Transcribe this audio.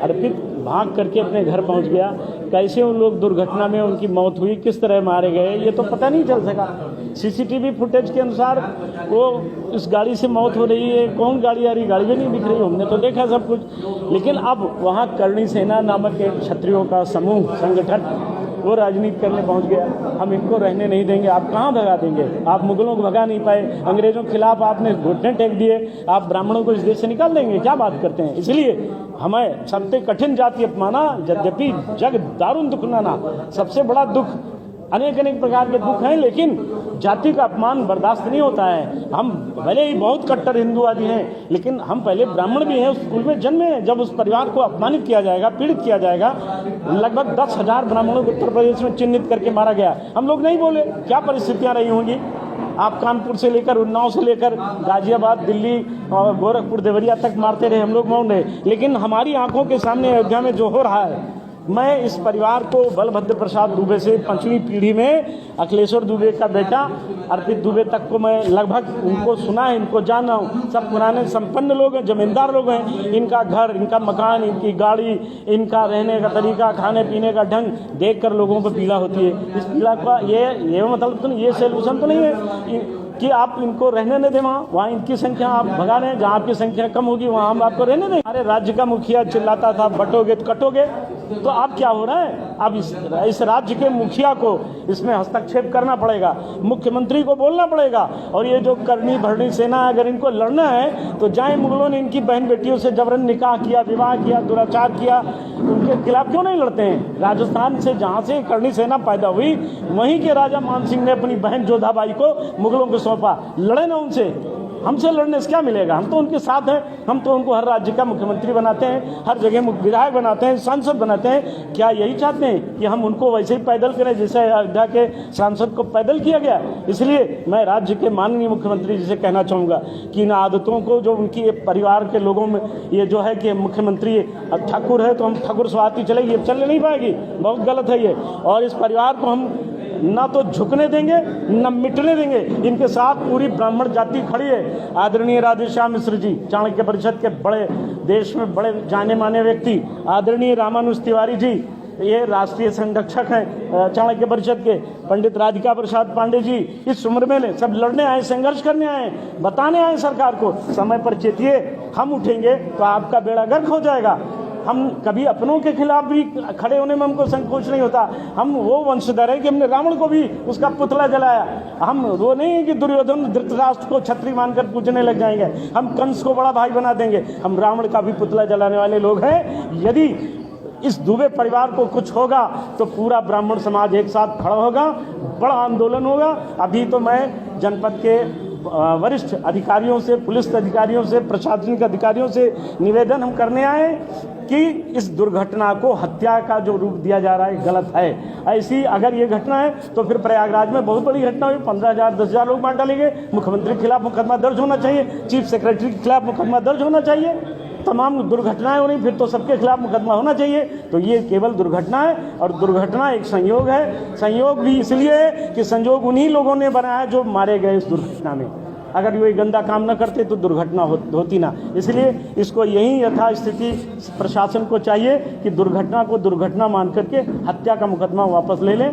अर्पित भाग करके अपने घर पहुंच गया। कैसे उन लोग दुर्घटना में उनकी मौत हुई, किस तरह मारे गए, ये तो पता नहीं चल सका। सीसीटीवी फुटेज के अनुसार वो इस गाड़ी से मौत हो रही है, कौन गाड़ी आ रही, गाड़ी भी नहीं दिख रही, हमने तो देखा सब कुछ। लेकिन अब वहाँ करणी सेना नामक एक क्षत्रियों का समूह संगठन वो राजनीति करने पहुंच गया। हम इनको रहने नहीं देंगे। आप कहाँ भगा देंगे? आप मुगलों को भगा नहीं पाए, अंग्रेजों के खिलाफ आपने घुटने टेक दिए, आप ब्राह्मणों को इस देश से निकाल देंगे? क्या बात करते हैं? इसलिए हमें सबसे कठिन जाति अपमाना, यद्यपि जग दारुण दुख नाना, सबसे बड़ा दुख, अनेक अनेक प्रकार के दुख हैं, लेकिन जाति का अपमान बर्दाश्त नहीं होता है। हम भले ही बहुत कट्टर हिंदूवादी हैं, लेकिन हम पहले ब्राह्मण भी हैं, उस कुल में जन्मे हैं। जब उस परिवार को अपमानित किया जाएगा, पीड़ित किया जाएगा, लगभग 10,000 ब्राह्मणों को उत्तर प्रदेश में चिन्हित करके मारा गया, हम लोग नहीं बोले, क्या परिस्थितियाँ रही होंगी? आप कानपुर से लेकर उन्नाव से लेकर गाजियाबाद, दिल्ली और गोरखपुर, देवरिया तक मारते रहे, हम लोग मौन रहे। लेकिन हमारी आंखों के सामने अयोध्या में जो हो रहा है, मैं इस परिवार को बलभद्र प्रसाद दुबे से 5वीं पीढ़ी में अखिलेश्वर दुबे का बेटा अर्पित दुबे तक को मैं लगभग उनको सुना है, इनको जाना हूँ। सब पुराने संपन्न लोग हैं, जमींदार लोग हैं। इनका घर, इनका मकान, इनकी गाड़ी, इनका रहने का तरीका, खाने पीने का ढंग देखकर लोगों को पीड़ा होती है। इस पीड़ा का ये मतलब तो नहीं, ये सोल्यूशन तो नहीं है कि आप इनको रहने न दें। वहाँ इनकी संख्या आप भगा रहे हैं, जहाँ आपकी संख्या कम होगी वहाँ हम आपको रहने दें। हमारे राज्य का मुखिया चिल्लाता था बटोगे तो कटोगे, तो अब क्या हो रहा है? अब इस राज्य के मुखिया को इसमें हस्तक्षेप करना पड़ेगा, मुख्यमंत्री को बोलना पड़ेगा। और ये जो करनी भरनी सेना, अगर इनको लड़ना है तो जाए, मुगलों ने इनकी बहन बेटियों से जबरन निकाह किया, विवाह किया, दुराचार किया, उनके खिलाफ क्यों नहीं लड़ते हैं? राजस्थान से जहाँ से करनी सेना पैदा हुई, वहीं के राजा मान सिंह ने अपनी बहन जोधाबाई को मुगलों को सौंपा। लड़े ना उनसे, हमसे लड़ने से क्या मिलेगा? हम तो उनके साथ हैं, हम तो उनको हर राज्य का मुख्यमंत्री बनाते हैं, हर जगह विधायक बनाते हैं, सांसद बनाते हैं। क्या यही चाहते हैं कि हम उनको वैसे ही पैदल करें जैसे अयोध्या के सांसद को पैदल किया गया? इसलिए मैं राज्य के माननीय मुख्यमंत्री जी से कहना चाहूँगा कि इन आदतों को, जो उनकी परिवार के लोगों में ये जो है कि मुख्यमंत्री ठाकुर है तो हम ठाकुर स्वाति चलेगी, ये चल नहीं पाएगी, बहुत गलत है ये। और इस परिवार को हम ना तो झुकने देंगे न मिटने देंगे। इनके साथ पूरी ब्राह्मण जाति खड़ी है। आदरणीय राधेश्याम मिश्र जी, चाणक्य परिषद के बड़े, देश में बड़े जाने माने व्यक्ति, आदरणीय रामानुज तिवारी जी, ये राष्ट्रीय संरक्षक हैं चाणक्य परिषद के, पंडित राधिका प्रसाद पांडे जी, इस उम्र में सब लड़ने आए, संघर्ष करने आए, बताने आए सरकार को समय पर चेतिए, हम उठेंगे तो आपका बेड़ा गर्क हो जाएगा। हम कभी अपनों के खिलाफ भी खड़े होने में हमको संकोच नहीं होता। हम वो वंशधर है कि हमने रावण को भी उसका पुतला जलाया। हम वो नहीं है कि दुर्योधन धृतराष्ट्र को छत्री मानकर पूजने लग जाएंगे, हम कंस को बड़ा भाई बना देंगे। हम रावण का भी पुतला जलाने वाले लोग हैं। यदि इस दुबे परिवार को कुछ होगा तो पूरा ब्राह्मण समाज एक साथ खड़ा होगा, बड़ा आंदोलन होगा। अभी तो मैं जनपद के वरिष्ठ अधिकारियों से, पुलिस अधिकारियों से, प्रशासनिक अधिकारियों से निवेदन हम करने आए कि इस दुर्घटना को हत्या का जो रूप दिया जा रहा है गलत है। ऐसी अगर ये घटना है तो फिर प्रयागराज में बहुत बड़ी घटना हुई, 15,000 10,000 लोग मार डाले गए। मुख्यमंत्री के खिलाफ मुकदमा दर्ज होना चाहिए, चीफ सेक्रेटरी के खिलाफ मुकदमा दर्ज होना चाहिए, तमाम दुर्घटनाएं हो रही, फिर तो सबके खिलाफ मुकदमा होना चाहिए। तो ये केवल दुर्घटना है, और दुर्घटना एक संयोग है। संयोग भी इसलिए है कि संयोग उन्हीं लोगों ने बनाया जो मारे गए इस दुर्घटना में। अगर ये गंदा काम न करते तो दुर्घटना होती ना। इसलिए इसको यही यथास्थिति प्रशासन को चाहिए कि दुर्घटना को दुर्घटना मान करके हत्या का मुकदमा वापस ले लें।